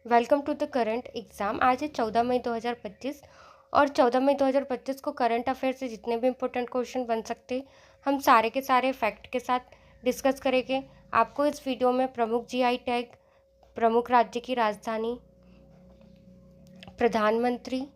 Welcome to the current exam. आज है 14 मई 2025 और 14 मई 2025 को करंट अफेयर से जितने भी इम्पोर्टेंट क्वेश्चन बन सकते हम सारे के सारे फैक्ट के साथ डिस्कस करेंगे। आपको इस वीडियो में प्रमुख जीआई टैग, प्रमुख राज्य की राजधानी, प्रधानमंत्री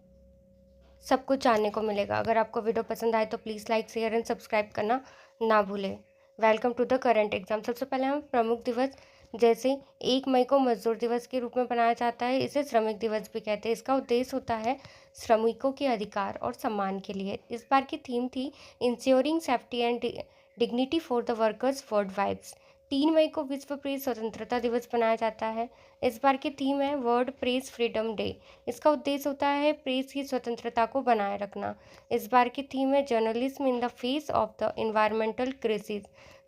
सब कुछ जानने को मिलेगा। अगर आपको वीडियो पसंद आए तो please like, share and subscribe करना ना भूलें। Welcome to the current exam. सबसे पहले हम प्रमुख दिवस, जैसे 1 मई को मजदूर दिवस के रूप में मनाया जाता है, इसे श्रमिक दिवस भी कहते हैं। इसका उद्देश्य होता है श्रमिकों के अधिकार और सम्मान के लिए। इस बार की थीम थी ensuring safety and dignity for the workers world wide. 3 मई को विश्व प्रेस स्वतंत्रता दिवस मनाया जाता है। इस बार की थीम है वर्ल्ड प्रेस फ्रीडम डे। इसका उद्देश्य होता है प्रेस की स्वतंत्रता को बनाए रखना। इस बार की थीम है journalism in the face of the environmental crisis.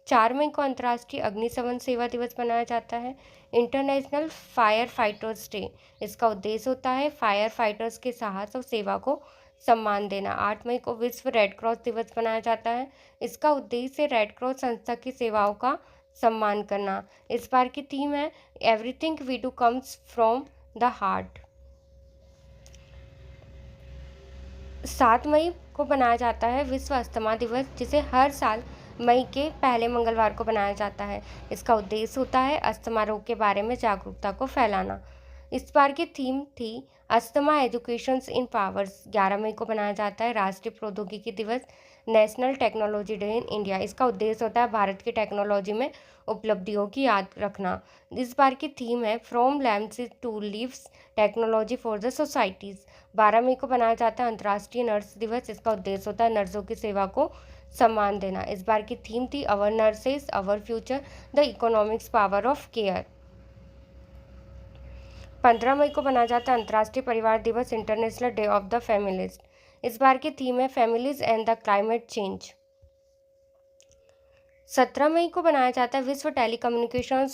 4 मई को अंतर्राष्ट्रीय अग्निशमन सेवा दिवस मनाया जाता है, इंटरनेशनल फायर फाइटर्स डे। इसका उद्देश्य होता है फायर फाइटर्स के साहस और सेवा को सम्मान देना। 8 मई को विश्व रेड क्रॉस दिवस मनाया जाता है। इसका उद्देश्य रेड क्रॉस संस्था की सेवाओं का सम्मान करना। इस बार की थीम है everything we do comes from the heart. 7 मई को मनाया जाता है विश्व अस्थमा दिवस, जिसे हर साल मई के पहले मंगलवार को मनाया जाता है। इसका उद्देश्य होता है अस्थमा रोग के बारे में जागरूकता को फैलाना। इस बार की थीम थी अस्थमा एजुकेशंस इन पावर्स। 11 मई को मनाया जाता है राष्ट्रीय प्रौद्योगिकी दिवस, national technology day in India. इसका उद्देश्य होता है भारत की टेक्नोलॉजी में उपलब्धियों की याद रखना। इस बार की थीम है from lamps to leaves, technology for the societies. 12 मई को मनाया जाता है अंतर्राष्ट्रीय नर्स दिवस। इसका उद्देश्य होता है नर्सों की सेवा को सम्मान देना। इस बार की थीम थी our nurses our future, the economics power of care. 15 मई को मनाया जाता है अंतर्राष्ट्रीय परिवार दिवस, international day of the families. इस बार की थीम है families and the climate change. 17 मई को मनाया जाता है विश्व टेलीकम्युनिकेशन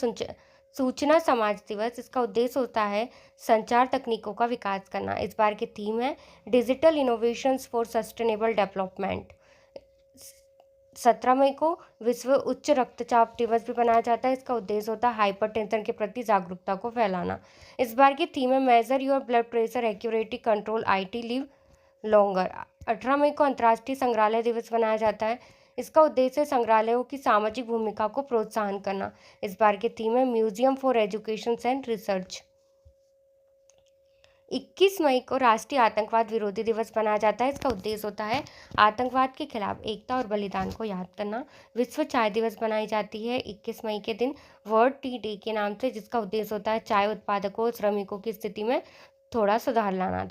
सूचना समाज दिवस। इसका उद्देश्य होता है संचार तकनीकों का विकास करना। इस बार की थीम है digital innovations for sustainable development. 17 मई को विश्व उच्च रक्तचाप दिवस भी मनाया जाता है। इसका उद्देश्य होता है हाइपरटेंशन के प्रति जागरूकता को फैलाना। इस बार की थीम है major your blood pressure accurately control IT live longer. 18 मई को अंतर्राष्ट्रीय संग्रहालय दिवस मनाया जाता है। इसका उद्देश्य संग्रहालयों की सामाजिक भूमिका को प्रोत्साहन करना। इस बार की थीम है museum for education and research. 21 मई को राष्ट्रीय आतंकवाद विरोधी दिवस मनाया जाता है। इसका उद्देश्य होता है आतंकवाद के खिलाफ एकता और बलिदान को याद करना। विश्व चाय दिवस मनाई जाती है 21 मई के दिन वर्ल्ड टी डे के नाम से, जिसका उद्देश्य होता है चाय उत्पादकों और श्रमिकों की स्थिति में थोड़ा सुधार लाना।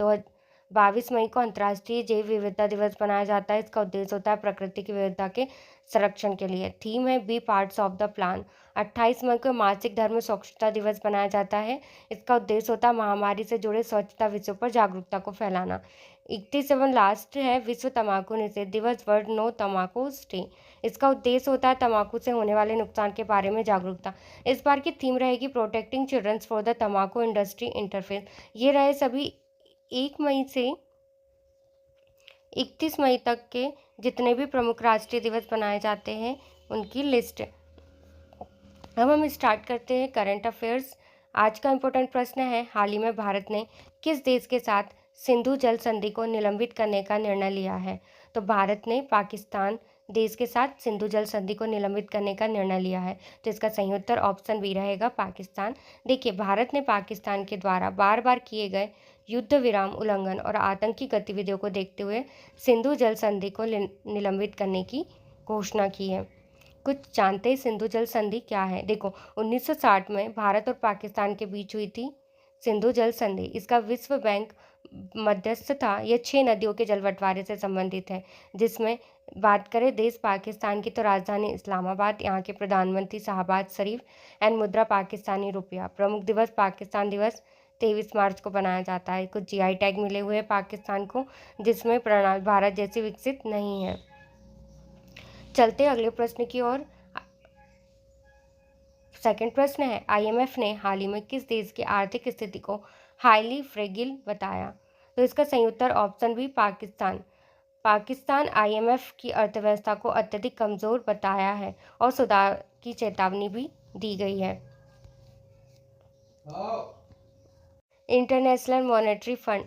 22 मई को अंतर्राष्ट्रीय जैव विविधता दिवस मनाया जाता है। इसका उद्देश्य होता है प्रकृति की विविधता के संरक्षण के लिए। थीम है be parts of the plan. 28 मई को मासिक धर्म स्वच्छता दिवस मनाया जाता है। इसका उद्देश्य होता है महामारी से जुड़े स्वच्छता विषयों पर जागरूकता को फैलाना। 31 एवं लास्ट है विश्व तंबाकू निषेध दिवस, वर्ल्ड नो तंबाकू डे। इसका उद्देश्य होता है तंबाकू से होने वाले नुकसान के बारे में जागरूकता। इस बार की थीम रहेगी प्रोटेक्टिंग चिल्ड्रंस फॉर द तंबाकू इंडस्ट्री इंटरफेस। ये रहे सभी 1 मई से 31 मई तक के जितने भी प्रमुख राष्ट्रीय दिवस मनाए जाते हैं उनकी लिस्ट। अब हम स्टार्ट करते हैं करंट अफेयर्स। आज का इम्पोर्टेंट प्रश्न है, हाल ही में भारत ने किस देश के साथ सिंधु जल संधि को निलंबित करने का निर्णय लिया है? तो भारत ने पाकिस्तान देश के साथ सिंधु जल संधि को निलंबित करने का निर्णय लिया है। तो इसका सही उत्तर ऑप्शन बी रहेगा, पाकिस्तान। देखिए, भारत ने पाकिस्तान के द्वारा बार बार किए गए युद्ध विराम उल्लंघन और आतंकी गतिविधियों को देखते हुए सिंधु जल संधि को निलंबित करने की घोषणा की है। कुछ जानते हैं सिंधु जल संधि क्या है? देखो, 1960 में भारत और पाकिस्तान के बीच हुई थी सिंधु जल संधि। इसका विश्व बैंक मध्यस्थ था। यह 6 नदियों के जल बंटवारे से संबंधित है। जिसमें बात करें देश पाकिस्तान की, तो राजधानी इस्लामाबाद, यहाँ के प्रधानमंत्री शहबाज शरीफ एंड मुद्रा पाकिस्तानी रुपया। प्रमुख दिवस पाकिस्तान दिवस 23 मार्च को बनाया जाता है। कुछ जीआई टैग मिले हुए हैं पाकिस्तान को, जिसमें प्रणाली भारत जैसी विकसित नहीं है। चलते अगले प्रश्न की ओर। सेकंड प्रश्न है, आईएमएफ ने हाल ही में किस देश की आर्थिक स्थिति को हाईली फ्रेगिल बताया? तो इसका सही उत्तर option B, Pakistan. Pakistan IMF की अर्थव्यवस्था को अत्यधिक कमजोर बताया है और सुधार की चेतावनी भी दी गई है। इंटरनेशनल मॉनेटरी फंड,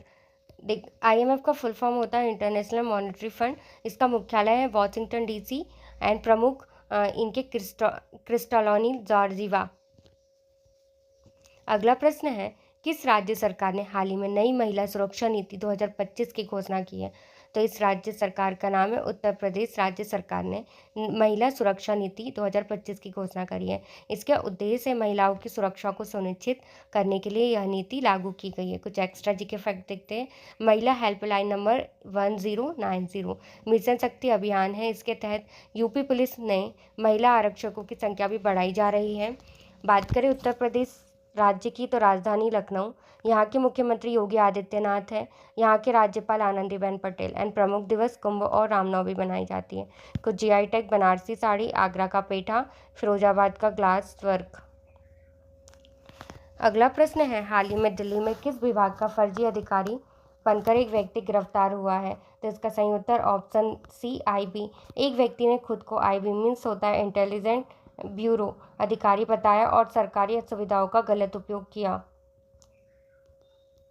देख IMF का फुल फॉर्म होता है इंटरनेशनल मॉनेटरी फंड। इसका मुख्यालय है वॉशिंगटन DC एंड प्रमुख इनके क्रिस्टालोनी जॉर्जिवा। अगला प्रश्न है, किस राज्य सरकार ने हाल ही में नई महिला सुरक्षा नीति 2025 की घोषणा की है? तो इस राज्य सरकार का नाम है उत्तर प्रदेश राज्य सरकार ने महिला सुरक्षा नीति 2025 की घोषणा करी है। इसका उद्देश्य है महिलाओं की सुरक्षा को सुनिश्चित करने के लिए यह नीति लागू की गई है। कुछ एक्स्ट्रा जीके फैक्ट देखते हैं। महिला हेल्पलाइन नंबर 1090 मिशन शक्ति अभियान है। इसके तहत यूपी पुलिस ने महिला आरक्षकों की संख्या भी बढ़ाई जा रही है। बात करें उत्तर प्रदेश राज्य की, तो राजधानी लखनऊ, यहाँ के मुख्यमंत्री योगी आदित्यनाथ है, यहाँ के राज्यपाल आनंदीबेन पटेल एंड प्रमुख दिवस कुंभ और रामनवमी बनाई जाती है। कुछ GI टैग, बनारसी साड़ी, आगरा का पेठा, फिरोजाबाद का ग्लास वर्क। अगला प्रश्न है, हाल ही में दिल्ली में किस विभाग का फर्जी अधिकारी बनकर एक व्यक्ति गिरफ्तार हुआ है? तो इसका सही उत्तर ऑप्शन C IB। एक व्यक्ति ने खुद को IB मीन्स होता है इंटेलिजेंट ब्यूरो अधिकारी बताया और सरकारी सुविधाओं का गलत उपयोग किया।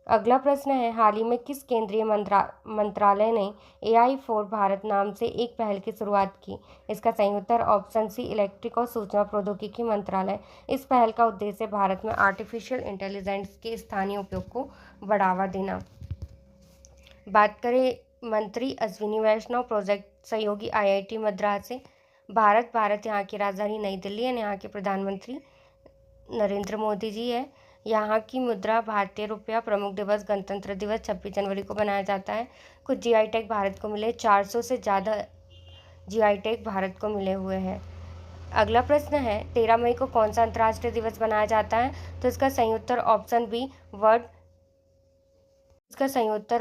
अगला प्रश्न है, हाल ही में किस केंद्रीय मंत्रालय ने AI फॉर भारत नाम से एक पहल की शुरुआत की? इसका सही उत्तर ऑप्शन C इलेक्ट्रिक और सूचना प्रौद्योगिकी मंत्रालय। इस पहल का उद्देश्य भारत में आर्टिफिशियल इंटेलिजेंस के स्थानीय उपयोग को बढ़ावा देना। बात करें मंत्री अश्विनी वैष्णव प्रोजेक्ट सहयोगी IIT मद्रास से। भारत यहाँ की राजधानी नई दिल्ली है। यहाँ के प्रधानमंत्री नरेंद्र मोदी जी है। यहाँ की मुद्रा भारतीय रुपया। प्रमुख दिवस गणतंत्र दिवस 26 जनवरी को मनाया जाता है। कुछ GI टैग भारत को मिले, 400 से ज़्यादा GI टैग भारत को मिले हुए हैं। अगला प्रश्न है, 13 मई को कौन सा अंतर्राष्ट्रीय दिवस मनाया जाता है? तो इसका सही उत्तर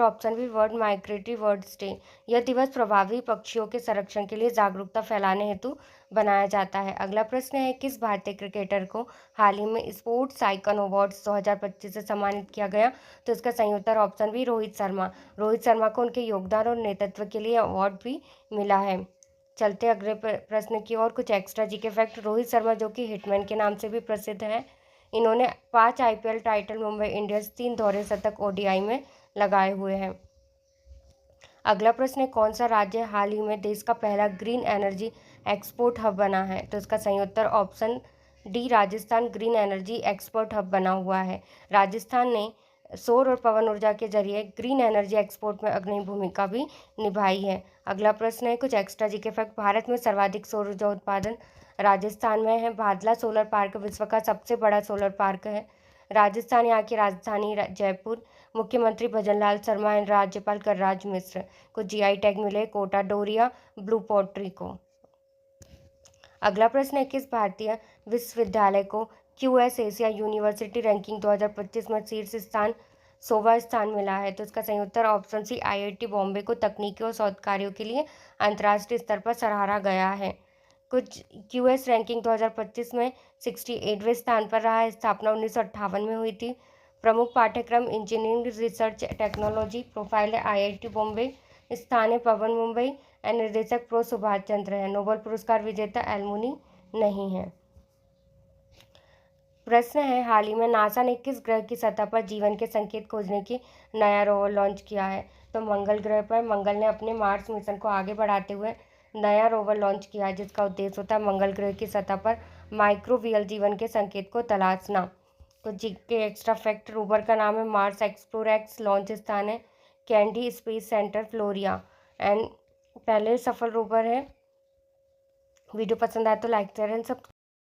option B world migratory birds day. यह दिवस प्रवासी पक्षियों के संरक्षण के लिए जागरूकता फैलाने हेतु बनाया जाता है। अगला प्रश्न है, किस भारतीय क्रिकेटर को हाल ही में स्पोर्ट्स आइकन अवार्ड्स 2025 से सम्मानित किया गया? तो इसका सही उत्तर ऑप्शन बी रोहित शर्मा। रोहित शर्मा को उनके योगदान और नेतृत्व के लिए अवार्ड भी मिला है। चलते अगले प्रश्न की ओर। कुछ extra GK fact. Rohit Sharma जो कि हिटमैन के नाम से भी प्रसिद्ध है, इन्होंने 5 IPL टाइटल, मुंबई इंडियंस 3 दोहरे शतक ODI में लगाए हुए हैं। अगला प्रश्न है, कौन सा राज्य हाल ही में देश का पहला ग्रीन एनर्जी एक्सपोर्ट हब बना है? तो इसका सही उत्तर option D Rajasthan green energy export hub बना हुआ है। राजस्थान ने सौर और पवन ऊर्जा के जरिए ग्रीन एनर्जी एक्सपोर्ट में अग्रणी भूमिका भी निभाई है। अगला प्रश्न है, कुछ एक्स्ट्रा जीके फैक्ट। भारत में सर्वाधिक सौर ऊर्जा उत्पादन राजस्थान में है। भादला सोलर पार्क विश्व का सबसे बड़ा सोलर पार्क है। राजस्थान यहाँ की राजधानी जयपुर। मुख्यमंत्री भजनलाल शर्मा एंड राज्यपाल कलराज मिश्र को GI टैग मिले कोटा डोरिया ब्लू पोट्री को। अगला प्रश्न है, किस भारतीय विश्वविद्यालय को QS एशिया यूनिवर्सिटी रैंकिंग 2025 में शीर्ष स्थान 100वां स्थान मिला है? तो इसका सही उत्तर ऑप्शन C IIT बॉम्बे को तकनीकी और शोध कार्यों के लिए अंतर्राष्ट्रीय स्तर पर सराहा गया है। कुछ QS रैंकिंग 2025 में 68वें स्थान पर रहा है। स्थापना 1958 में हुई थी। प्रमुख पाठ्यक्रम इंजीनियरिंग, रिसर्च, टेक्नोलॉजी। प्रोफाइल है IIT बॉम्बे। स्थान है पवन मुंबई एंड निर्देशक प्रो सुभाष चंद्र है। नोबेल पुरस्कार विजेता एलमुनी नहीं है। प्रश्न है, हाल ही में नासा ने किस ग्रह की सतह पर जीवन के संकेत खोजने की नया रोवर लॉन्च किया है? तो मंगल ग्रह पर मंगल ने अपने मार्स मिशन को आगे बढ़ाते हुए नया रोवर लॉन्च किया है, जिसका उद्देश्य होता है मंगल ग्रह की सतह पर माइक्रोबियल जीवन के संकेत को तलाशना। तो जीके एक्स्ट्रा फैक्ट, रोवर का नाम है मार्स एक्सप्लोरर। लॉन्च स्थान है कैंडी स्पेस सेंटर फ्लोरिया एंड पहले सफल रोवर है। वीडियो पसंद आए तो लाइक शेयर एंड सब्सक्राइब।